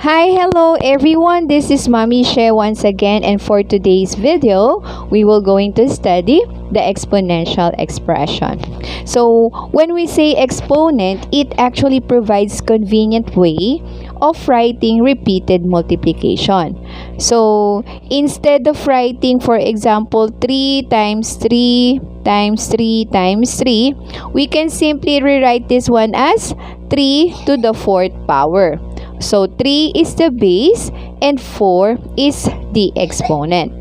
Hi, hello everyone. This is Mommy She once again, and for today's video, we will going to study the exponential expression. So, when we say exponent, it actually provides convenient way of writing repeated multiplication. So, instead of writing, for example, 3 times 3 times 3 times 3, we can simply rewrite this one as 3 to the 4th power. So, 3 is the base and 4 is the exponent.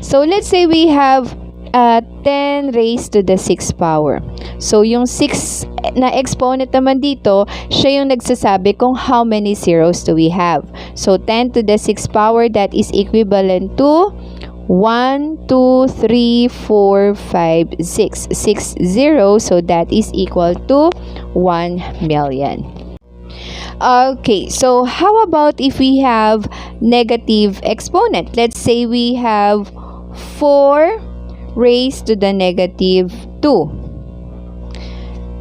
So, let's say we have 10 raised to the 6th power. So, yung 6 na exponent naman dito, siya yung nagsasabi kung how many zeros do we have. So, 10 to the 6th power, that is equivalent to 1, 2, 3, 4, 5, 6. 6 zeros, so that is equal to 1 million. Okay, so how about if we have negative exponent? Let's say we have 4 raised to the negative 2.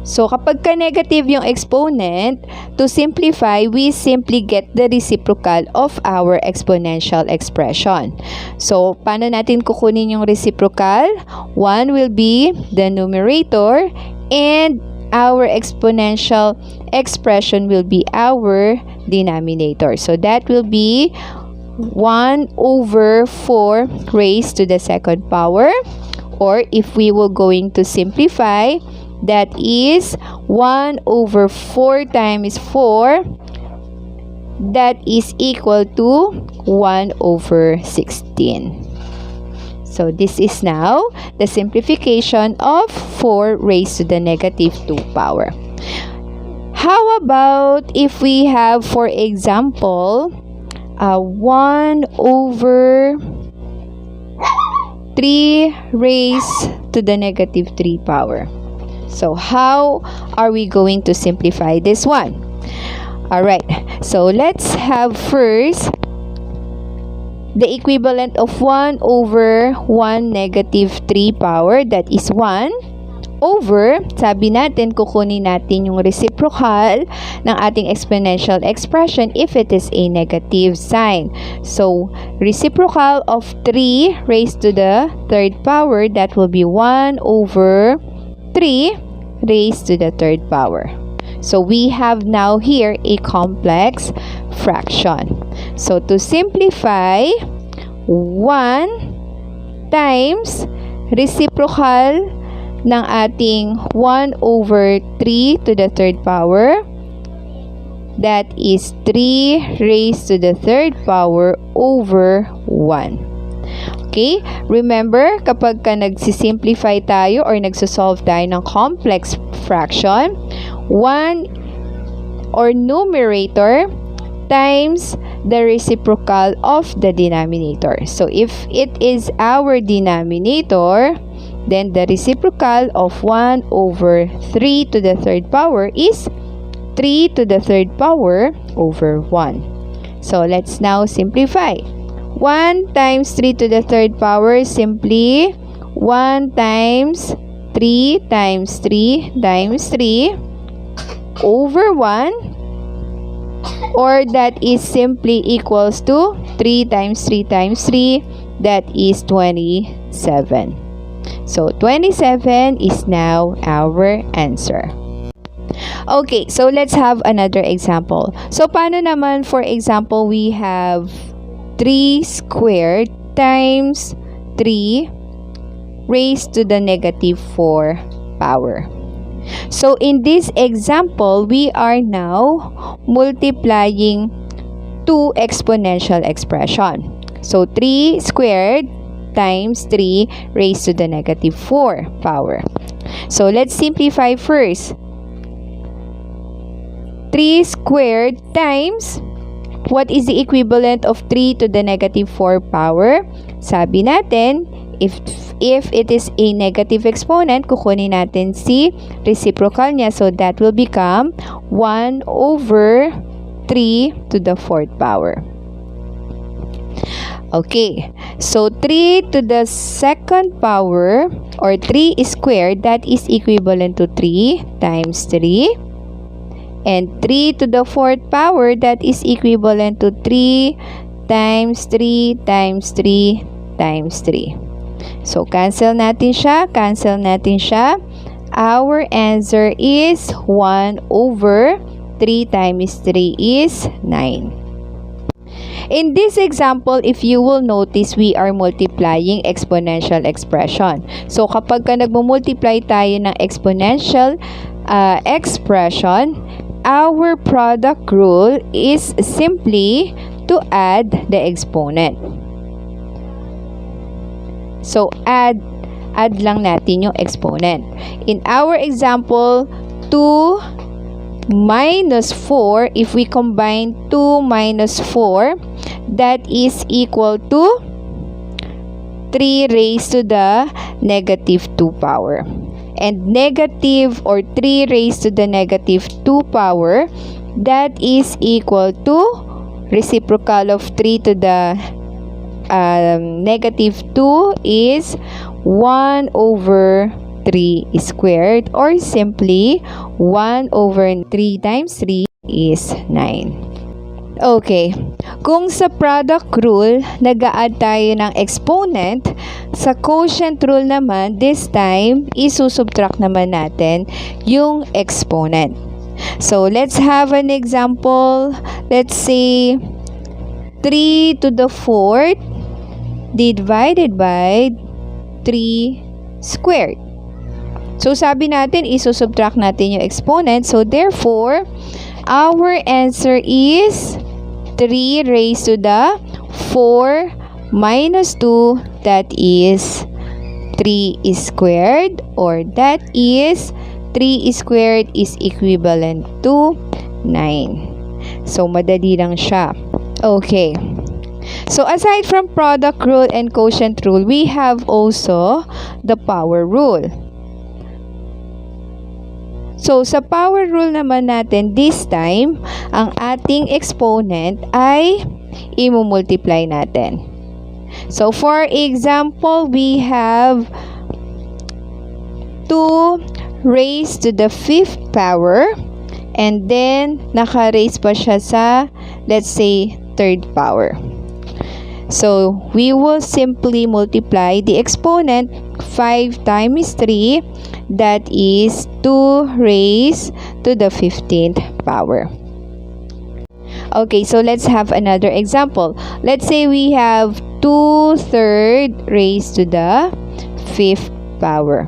So, kapag ka-negative yung exponent, to simplify, we simply get the reciprocal of our exponential expression. So, paano natin kukunin yung reciprocal? 1 will be the numerator and our exponential expression will be our denominator. So, that will be 1 over 4 raised to the 2nd power. Or if we were going to simplify, that is 1 over 4 times 4. That is equal to 1 over 16. So, this is now the simplification of 4 raised to the negative 2 power. How about if we have, for example, 1 over 3 raised to the negative 3 power. So, how are we going to simplify this one? Alright, so let's have first the equivalent of 1 over 1 negative 3 power, that is 1 over, sabi natin, kukunin natin yung reciprocal ng ating exponential expression if it is a negative sign. So, reciprocal of 3 raised to the 3rd power, that will be 1 over 3 raised to the 3rd power. So, we have now here a complex fraction. So, to simplify, 1 times reciprocal ng ating 1 over 3 to the 3rd power, that is 3 raised to the 3rd power over 1. Okay? Remember, kapag ka nagsisimplify tayo or nagsosolve tayo ng complex fraction, 1 or numerator times the reciprocal of the denominator. So, if it is our denominator, then the reciprocal of 1 over 3 to the 3rd power is 3 to the 3rd power over 1. So, let's now simplify. 1 times 3 to the 3rd power, simply 1 times 3 times 3 times 3 over 1, or that is simply equals to 3 times 3 times 3, that is 27. So, 27 is now our answer. Okay, so let's have another example. So, paano naman, for example, we have 3 squared times 3 raised to the negative 4 power. So, in this example, we are now multiplying two exponential expression. So, 3 squared times 3 raised to the negative 4 power. So, let's simplify first. 3 squared times, what is the equivalent of 3 to the negative 4 power? Sabi natin, if it is a negative exponent, kukunin natin si reciprocal niya. So, that will become 1 over 3 to the 4th power. Okay, so 3 to the 2nd power, or 3 squared, that is equivalent to 3 times 3 And 3 to the 4th power, that is equivalent to 3 times 3 times 3 times 3. So, cancel natin siya. Our answer is 1 over 3 times 3 is 9. In this example, if you will notice, we are multiplying exponential expression. So, kapag ka nagmumultiply tayo ng exponential expression, our product rule is simply to add the exponent. So, add lang natin yung exponent. In our example, 2 minus 4, if we combine 2 minus 4, that is equal to 3 raised to the negative 2 power. And negative or 3 raised to the negative 2 power, that is equal to reciprocal of 3 to the negative 2 is 1 over 3 squared, or simply 1 over 3 times 3 is 9. Okay, kung sa product rule, nag-a-add tayo ng exponent, sa quotient rule naman, this time, isusubtract naman natin yung exponent. So, let's have an example. Let's say, 3 to the 4th divided by 3 squared. So, sabi natin, isusubtract natin yung exponent. So, therefore, our answer is 3 raised to the 4 minus 2, that is 3 squared, or that is 3 squared is equivalent to 9. So, madali lang siya. Okay. So, aside from product rule and quotient rule, we have also the power rule. So, sa power rule naman natin, this time, ang ating exponent ay i-multiply natin. So, for example, we have 2 raised to the 5th power, and then, naka-raise pa siya sa, let's say, 3rd power. So, we will simply multiply the exponent 5 times 3, that is 2 raised to the 15th power. Okay, so let's have another example. Let's say we have 2/3 raised to the 5th power.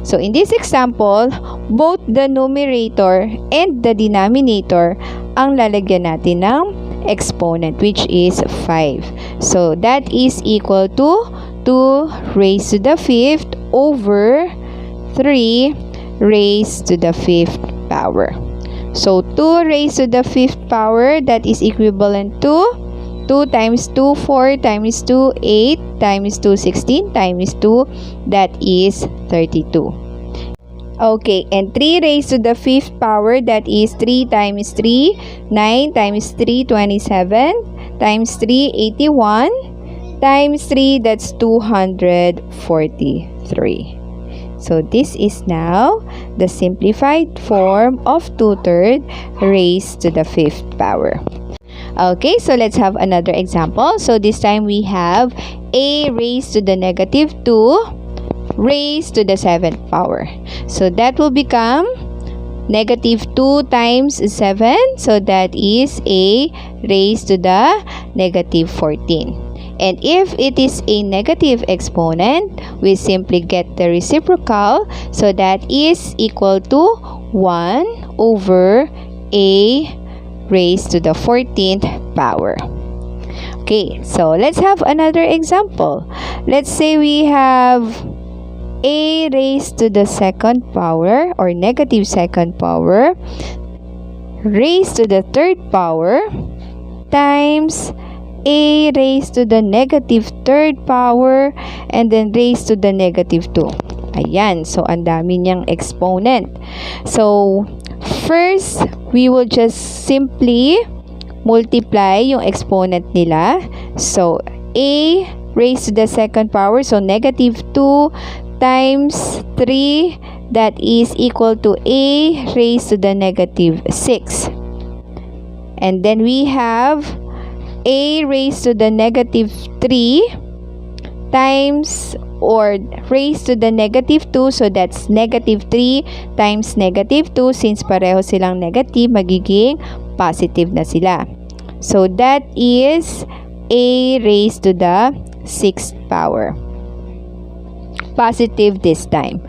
So, in this example, both the numerator and the denominator ang lalagyan natin ng exponent, which is 5. So, that is equal to 2 raised to the 5th over 3 raised to the 5th power. So, 2 raised to the 5th power, that is equivalent to 2 times 2, 4 times 2, 8 times 2, 16 times 2, that is 32. Okay, and 3 raised to the 5th power, that is 3 times 3, 9 times 3, 27, times 3, 81, times 3, that's 243. So, this is now the simplified form of 2/3 raised to the 5th power. Okay, so let's have another example. So, this time we have a raised to the negative 2 raised to the 7th power. So, that will become negative 2 times 7. So, that is a raised to the negative 14. And if it is a negative exponent, we simply get the reciprocal. So, that is equal to 1 over a raised to the 14th power. Okay, so let's have another example. Let's say we have a raised to the 2nd power, or negative 2nd power, raised to the 3rd power, times a raised to the negative 3rd power, and then raised to the negative 2. Ayan, so ang dami niyang exponent. So, first, we will just simply multiply yung exponent nila. So, a raised to the 2nd power, so negative 2 times 3, that is equal to a raised to the negative 6. And then we have a raised to the negative 3 times or raised to the negative 2. So that's negative 3 times negative 2. Since pareho silang negative, magiging positive na sila. So that is a raised to the 6th power. Positive this time.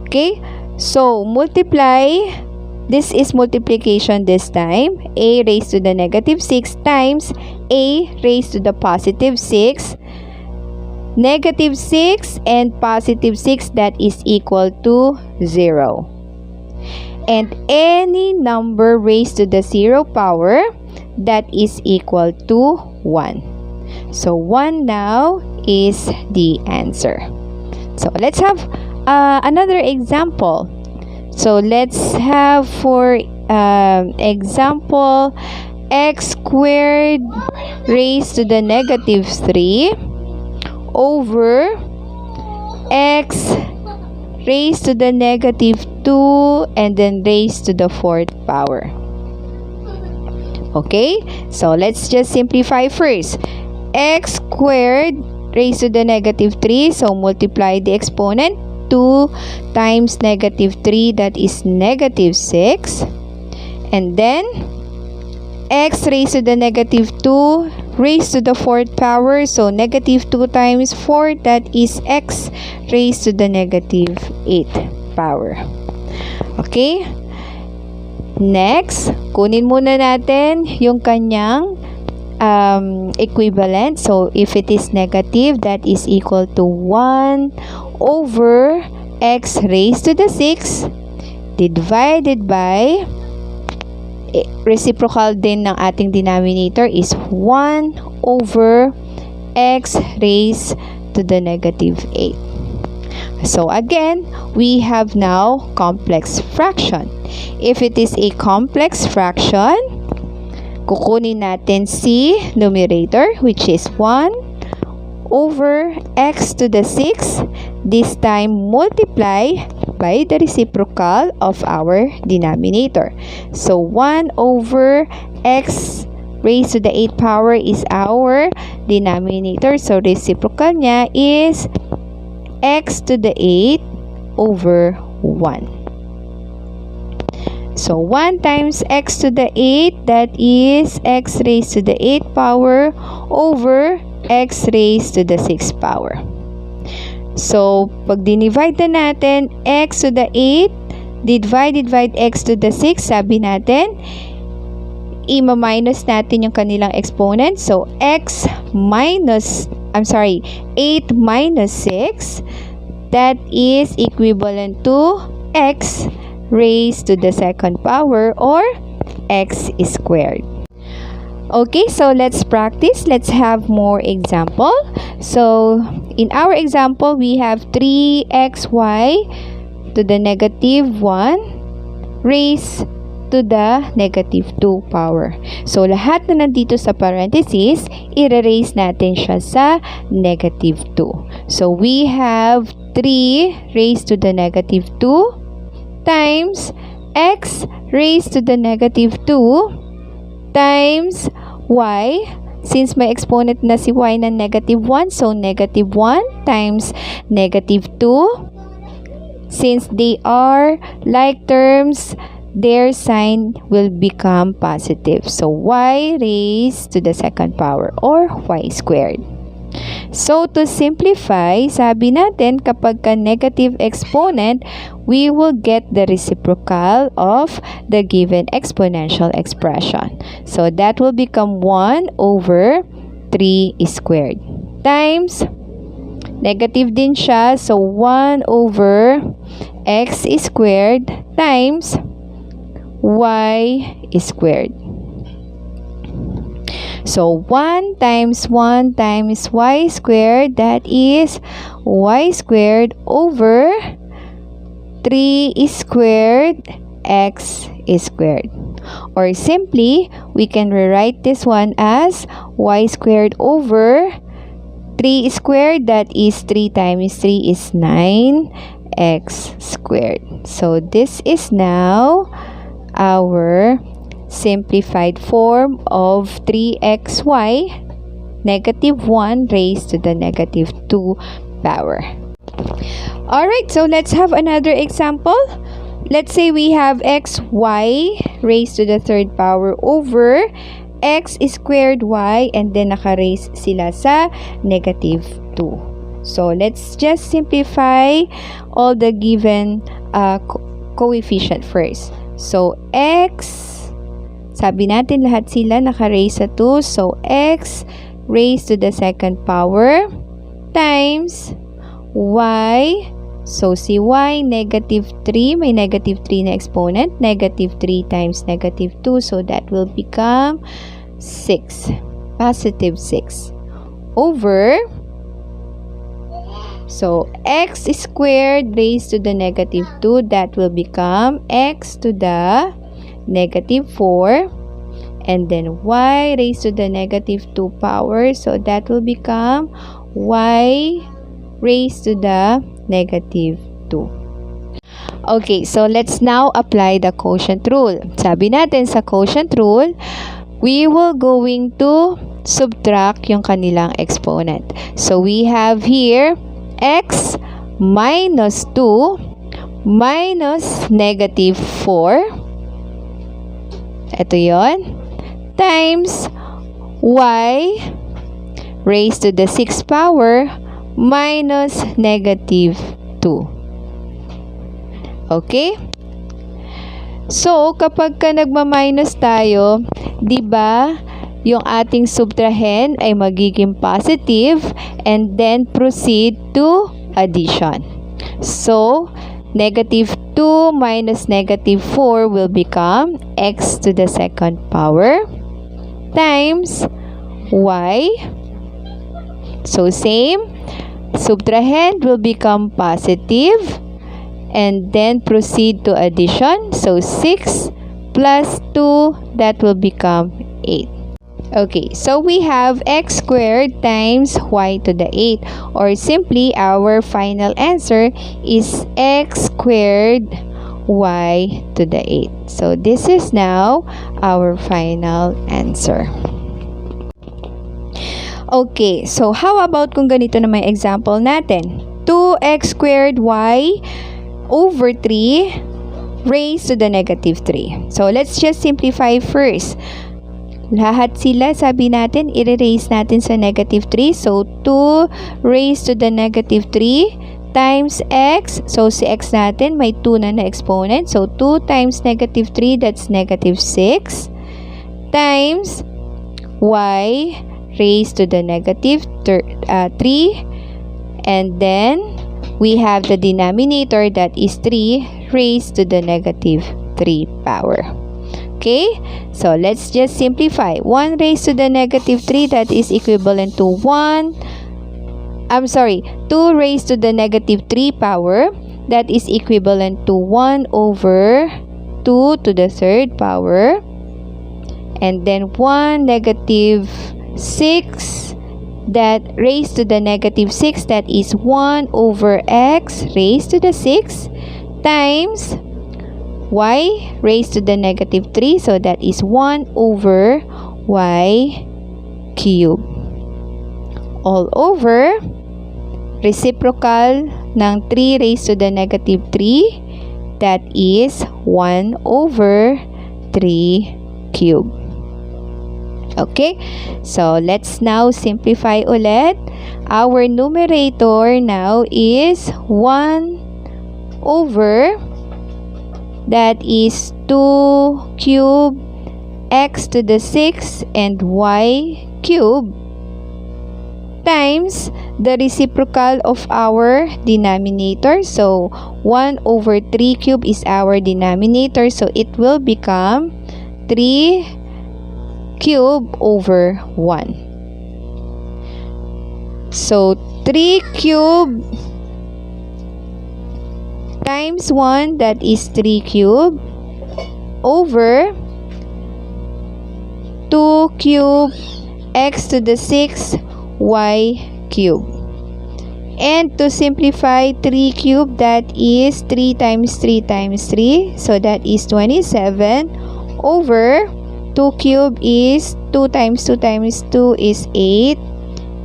Okay? So multiply. This is multiplication this time. A raised to the negative 6 times a raised to the positive 6. Negative 6 and positive 6, that is equal to 0. And any number raised to the 0 power, that is equal to 1. So 1 now is the answer. So let's have another example. So let's have for example x squared raised to the negative 3 over x raised to the negative 2 and then raised to the 4th power. Okay, so let's just simplify first. X squared raised to the negative 3, so multiply the exponent. 2 times negative 3, that is negative 6. And then x raised to the negative 2 raised to the 4th power, so negative 2 times 4, that is x raised to the negative 8th power. Okay? Next, kunin muna natin yung kanyang equivalent. So, if it is negative, that is equal to 1 over x raised to the 6 divided by reciprocal din ng ating denominator is 1 over x raised to the negative 8. So again, we have now complex fraction. If it is a complex fraction, kukunin natin si numerator, which is 1 over x to the 6. This time multiply by the reciprocal of our denominator. So 1 over x raised to the 8th power is our denominator. So reciprocal niya is x to the 8 over 1. So 1 times x to the 8, that is x raised to the 8th power over x raised to the 6th power. So, pag dinivide na natin x to the 8, divide x to the 6, sabi natin, i-minus natin yung kanilang exponent. So, 8 minus 6, that is equivalent to x raised to the 2nd power or x squared. Okay, so let's practice. Let's have more example. So, in our example, we have 3xy to the negative 1 raised to the negative 2 power. So, lahat na nandito sa parenthesis, i-erase natin siya sa negative 2. So, we have 3 raised to the negative 2 times x raised to the negative 2 times y. Since may exponent na si y na negative 1, so negative 1 times negative 2. Since they are like terms, their sign will become positive. So y raised to the 2nd power or y squared. So, to simplify, sabi natin kapag ka negative exponent, we will get the reciprocal of the given exponential expression. So, that will become 1 over 3 squared times negative din siya. So, 1 over x squared times y squared. So, 1 times y squared, that is y squared over 3 squared x squared. Or simply, we can rewrite this one as y squared over 3 squared, that is 3 times 3 is 9, x squared. So this is now our simplified form of 3xy negative 1 raised to the negative 2 power. Alright, so let's have another example. Let's say we have xy raised to the third power over x squared y, and then naka-raise sila sa negative 2. So let's just simplify all the given coefficient first. So x, sabi natin lahat sila naka-raise sa 2. So x raised to the second power times y. So si y, negative 3, may negative 3 na exponent, negative 3 times negative 2, so that will become 6, positive 6, over, so x squared raised to the negative 2, that will become x to the negative 4, and then y raised to the negative 2 power, so that will become y raised to the negative 2. Okay, so let's now apply the quotient rule. Sabi natin sa quotient rule, we will going to subtract yung kanilang exponent. So we have here x minus 2 minus negative 4. Ito yon. Times y raised to the 6th power minus negative 2. Okay? So, kapag ka nagma-minus tayo, di ba, yung ating subtrahen ay magiging positive and then proceed to addition. So, negative 2 minus negative 4 will become x to the second power times y. So, same. Subtrahend will become positive and then proceed to addition. So 6 plus 2, that will become 8. Okay, so we have x squared times y to the 8, or simply our final answer is x squared y to the 8. So this is now our final answer. Okay, so how about kung ganito na may example natin? 2x squared y over 3 raised to the negative 3. So, let's just simplify first. Lahat sila, sabi natin, i-raise natin sa negative 3. So, 2 raised to the negative 3 times x. So, si x natin, may 2 na exponent. So, 2 times negative 3, that's negative 6. Times y raised to the negative 3, and then we have the denominator, that is 3 raised to the negative 3 power. Okay, so let's just simplify. 1 raised to the negative 3, that is equivalent to 2 raised to the negative 3 power, that is equivalent to 1 over 2 to the third power, and then 1 negative 6 that raised to the negative 6, that is 1 over x raised to the 6 times y raised to the negative 3, so that is 1 over y cube, all over reciprocal ng 3 raised to the negative 3, that is 1 over 3 cube. Okay, so let's now simplify ulit. Our numerator now is 1 over, that is 2 cube x to the 6 and y cube times the reciprocal of our denominator. So 1 over 3 cube is our denominator, so it will become 3 cube over 1. So 3 cube times 1, that is 3 cube, over 2 cube x to the 6 y cube. And to simplify 3 cubed, that is 3 times 3 times 3. So that is 27 over 2 cubed is 2 times 2 times 2 is 8.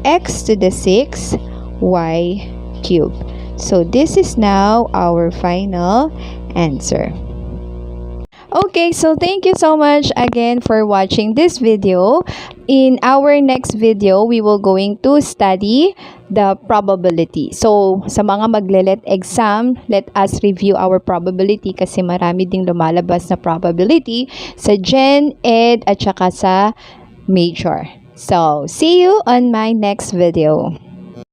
X to the 6 y cubed. So this is now our final answer. Okay, so thank you so much again for watching this video. In our next video, we will going to study the probability. So, sa mga maglelet exam, let us review our probability kasi marami ding lumalabas na probability sa Gen Ed at saka sa Major. So, see you on my next video.